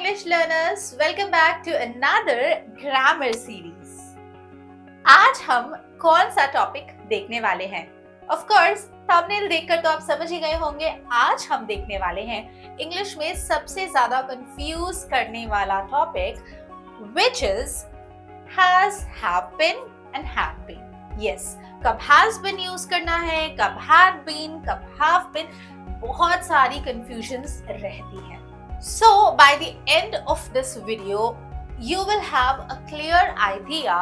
English learners, welcome back to another grammar series. आज हम कौन सा टॉपिक देखने वाले हैं? Of course, थंबनेल देखकर तो आप समझ ही गए होंगे। आज हम देखने वाले हैं इंग्लिश में सबसे ज्यादा कंफ्यूज करने वाला topic, which is has, have been and have been. Yes, कब has been यूज करना है, कब had been, कब have been, बहुत सारी कंफ्यूजन्स रहती है. So by the end of this video, you will have a clear idea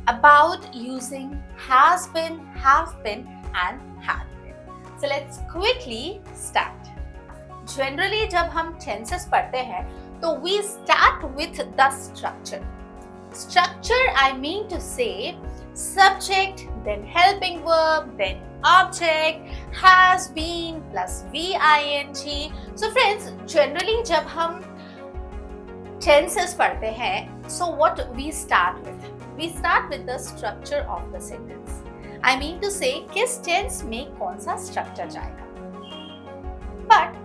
about using has been, have been and had been. So let's quickly start. Generally जब हम tenses पढ़ते हैं तो we start with the structure. Structure, I mean to say subject, then helping verb, then object, has been plus VING. So friends, generally जब हम tenses पढ़ते हैं, so what we start with? We start with the structure of the sentence. I mean to say किस tense में कौन सा structure जाएगा. But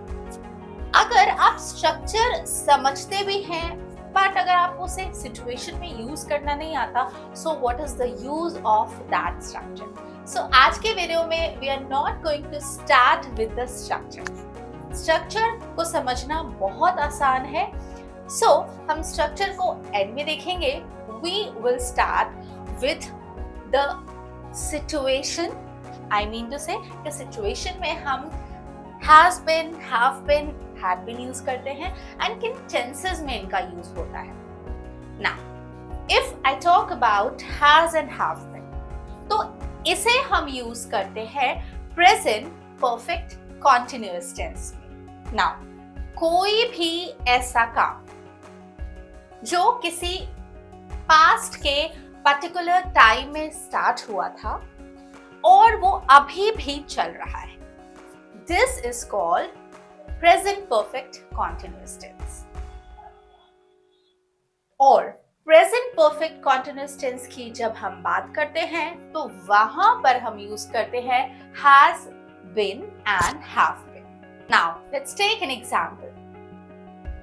अगर आप structure समझते भी हैं, but अगर आपको उसे situation में यूज करना नहीं आता, so what is the use of that structure? So आज के वीडियो में we are not going to start with the structure. Structure को समझना बहुत आसान है, so हम structure को end में देखेंगे. We will start with the situation. I mean to say कि situation में हम has been, have been, had been use करते हैं and किन tenses में इनका यूज होता है. Now, if I talk about has and have been, तो इसे हम यूज करते हैं present perfect continuous tense में. Now, कोई भी ऐसा काम जो किसी past के particular time में start हुआ था और वो अभी भी चल रहा है, this is called present perfect continuous tense. और present perfect continuous tense की जब हम बात करते हैं तो वहां पर हम यूज करते हैं has been and have been. Now let's take an example.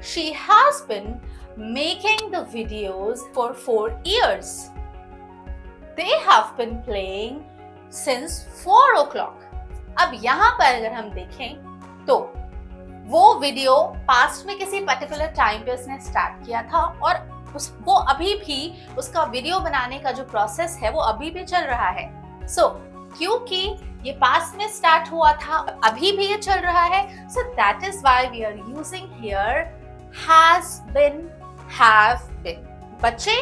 She has been making the videos for 4 years. They have been playing since 4 o'clock. अब यहाँ पर अगर हम देखें तो वो वीडियो पास्ट में किसी पर्टिकुलर टाइम पे उसने स्टार्ट किया था और वो अभी भी उसका वीडियो बनाने का जो प्रोसेस है वो अभी भी चल रहा है. सो क्योंकि ये पास्ट में स्टार्ट हुआ था, अभी भी ये चल रहा है, so that is why we are using here has been, have been. बच्चे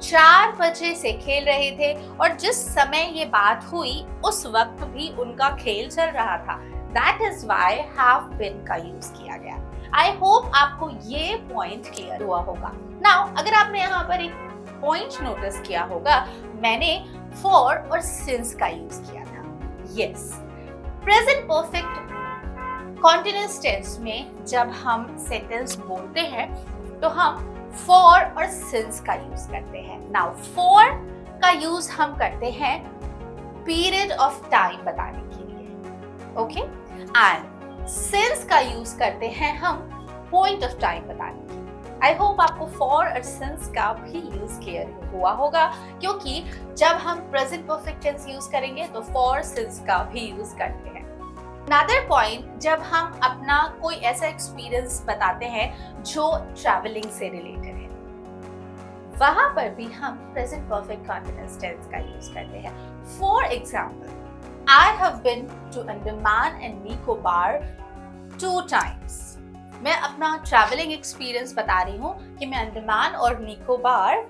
4 बजे से खेल रहे थे और जिस समय ये बात हुई उस वक्त भी उनका खेल चल रहा था. That is why have been का यूज किया गया. I hope आपको ये पॉइंट क्लियर हुआ होगा. Now, अगर आपने यहाँ पर एक पॉइंट नोटिस किया होगा, मैंने for और since का यूज किया था. Yes, present perfect continuous tense में जब हम सेंटेंस बोलते हैं तो हम for और since का यूज करते हैं. Now, for का यूज हम करते हैं period of time बताने के लिए, ओके, एंड since का यूज करते हैं हम point of time बताने के लिए. आई होप आपको for और since का भी यूज क्लियर हुआ होगा, क्योंकि जब हम present perfect tense यूज करेंगे तो for since का भी यूज करते हैं. Another point, जब हम अपना कोई ऐसा एक्सपीरियंस बताते हैं जो ट्रैवलिंग से रिलेटेड है, वहां पर भी हम present perfect continuous tense का यूज करते हैं. For example, I have been to Andaman and Nicobar 2 times. मैं अपना ट्रैवलिंग एक्सपीरियंस बता रही हूँ कि मैं अंडमान और निकोबार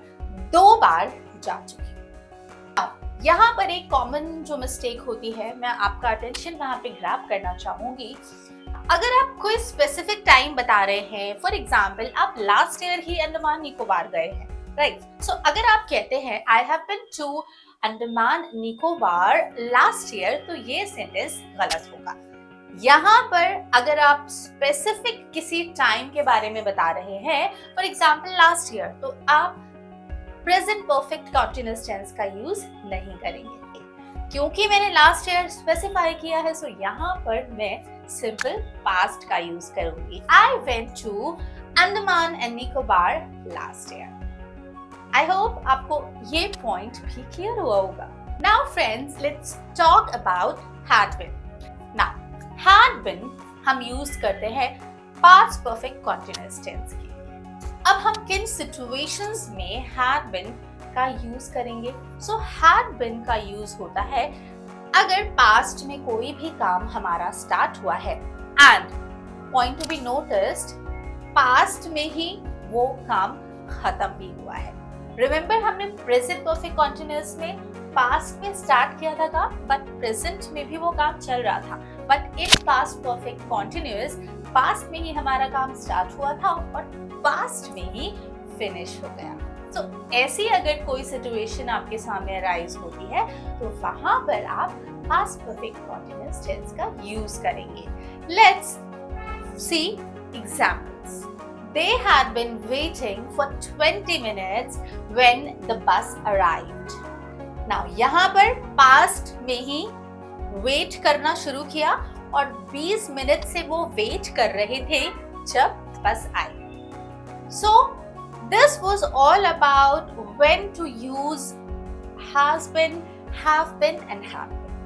2 बार जा चुकी हूँ. यहाँ पर एक कॉमन जो मिस्टेक होती है, मैं आपका अटेंशन वहाँ पे ग्रैब करना चाहूंगी. अगर आप कोई स्पेसिफिक टाइम बता रहे हैं, फॉर एग्जाम्पल आप लास्ट ईयर ही अंडमान निकोबार गए हैं, राइट? सो अगर आप कहते हैं I have been to Andaman Nicobar last year, तो ये सेंटेंस गलत होगा. यहाँ पर अगर आप स्पेसिफिक किसी टाइम के बारे में बता रहे हैं, फॉर एग्जाम्पल लास्ट ईयर, तो आप प्रेजेंट परफेक्ट कंटीन्यूअस टेंस का यूज नहीं करेंगे. क्योंकि मैंने लास्ट ईयर स्पेसिफाई किया है, सो यहाँ पर मैं सिंपल पास्ट का यूज करूंगी. I went to Andaman and Nicobar last year. I hope आपको ये पॉइंट भी क्लियर हुआ होगा। Now friends, let's talk about had been. Now had been हम यूज करते हैं पास्ट परफेक्ट कंटीन्यूअस टेंस के लिए। अब हम किन सिचुएशंस में हैड बीन का यूज करेंगे? सो हैड बीन का यूज होता है अगर पास्ट में कोई भी काम हमारा स्टार्ट हुआ है and point to be noticed, past में ही वो काम खत्म भी हुआ है। रिमेंबर हमने प्रेजेंट परफेक्ट कंटीन्यूअस में पास्ट में स्टार्ट किया था काम, बट प्रेजेंट में भी वो काम चल रहा था। But in past perfect continuous past में ही हमारा काम स्टार्ट हुआ था और पास्ट में ही फिनिश हो गया। तो ऐसी अगर कोई सिचुएशन आपके सामने अराइज होती है तो वहां पर आप पास्ट परफेक्ट कंटीन्यूअस टेंस का यूज करेंगे। Let's see examples. They had been waiting for 20 minutes when the bus arrived. Now यहाँ पर past में ही wait करना शुरू किया और 20 मिनट से वो wait कर रहे थे जब बस आई। So this was all about when to use has been, have been and have been.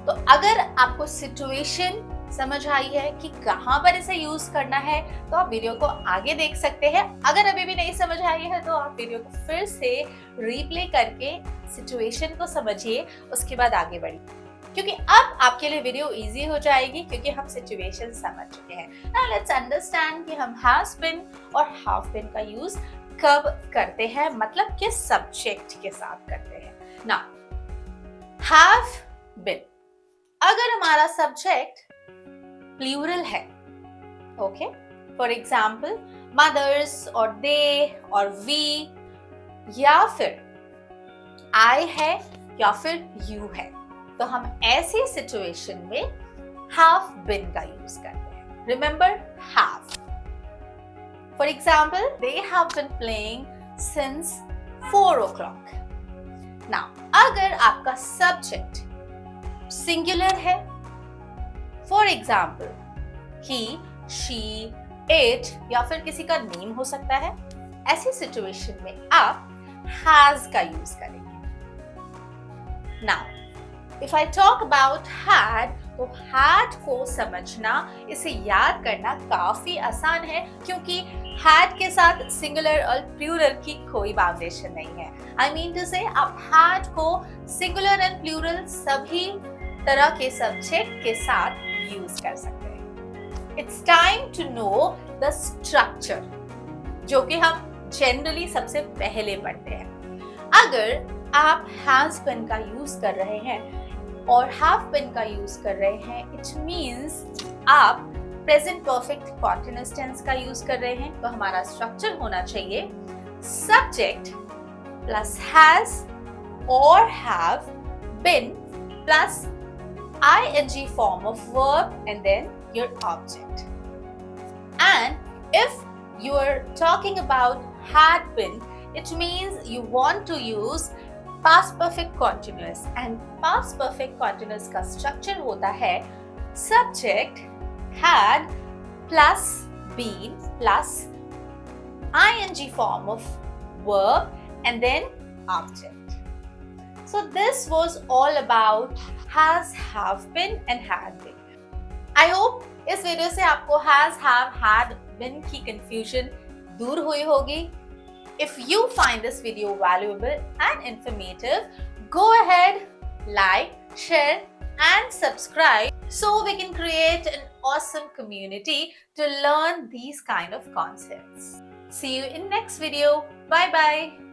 तो अगर आपको situation समझ आई है कि कहां पर इसे यूज करना है तो आप वीडियो को आगे देख सकते हैं। अगर अभी भी नहीं समझ आई है तो आप वीडियो को फिर से रीप्ले करके सिचुएशन को समझिए, उसके बाद आगे बढ़िए, क्योंकि अब आपके लिए वीडियो इजी हो जाएगी क्योंकि हम सिचुएशन समझ चुके हैं। नाउ लेट्स अंडरस्टैंड कि हम हैव बीन और हैव बीन का यूज कब करते हैं, मतलब किस सब्जेक्ट के साथ करते हैं। नाउ हैव बीन अगर हमारा सब्जेक्ट प्लूरल है, ओके, फॉर एग्जाम्पल मदर्स और दे और वी, या फिर आई है या फिर यू है, तो हम ऐसी सिचुएशन में हैव बीन का यूज करते हैं। Remember have. For example they have been playing since 4 o'clock। Now अगर आपका सब्जेक्ट सिंगुलर है, for example he, she, it या फिर किसी का नेम हो सकता है, ऐसी सिचुएशन में आप हैज का यूज करेंगे। Now if I talk about had, तो हैड को समझना, इसे याद करना काफी आसान है क्योंकि हैड के साथ सिंगुलर और प्लूरल की कोई बाउंडेशन नहीं है। आई मीन टू से आप हैड को सिंगुलर एंड प्लूरल सभी तरह के सब्जेक्ट के साथ यूज कर सकते हैं। It's time to know the structure, जो कि हम जनरली सबसे पहले पढ़ते हैं। अगर आप हैज बीन का यूज कर रहे हैं और हैव बीन का यूज कर रहे हैं, इट मींस आप प्रेजेंट परफेक्ट कंटीन्यूअस टेंस का यूज कर रहे हैं, तो हमारा स्ट्रक्चर होना चाहिए सब्जेक्ट प्लस हैज और have been plus ing form of verb and then your object. And if you are talking about had been, it means you want to use past perfect continuous, and past perfect continuous का structure होता है subject had plus been plus ing form of verb and then object. So this was all about has, have been and had been. I hope इस video से आपको has, have, had been की confusion दूर हुई होगी। If you find this video valuable and informative, go ahead, like, share and subscribe so we can create an awesome community to learn these kind of concepts. See you in next video. Bye bye.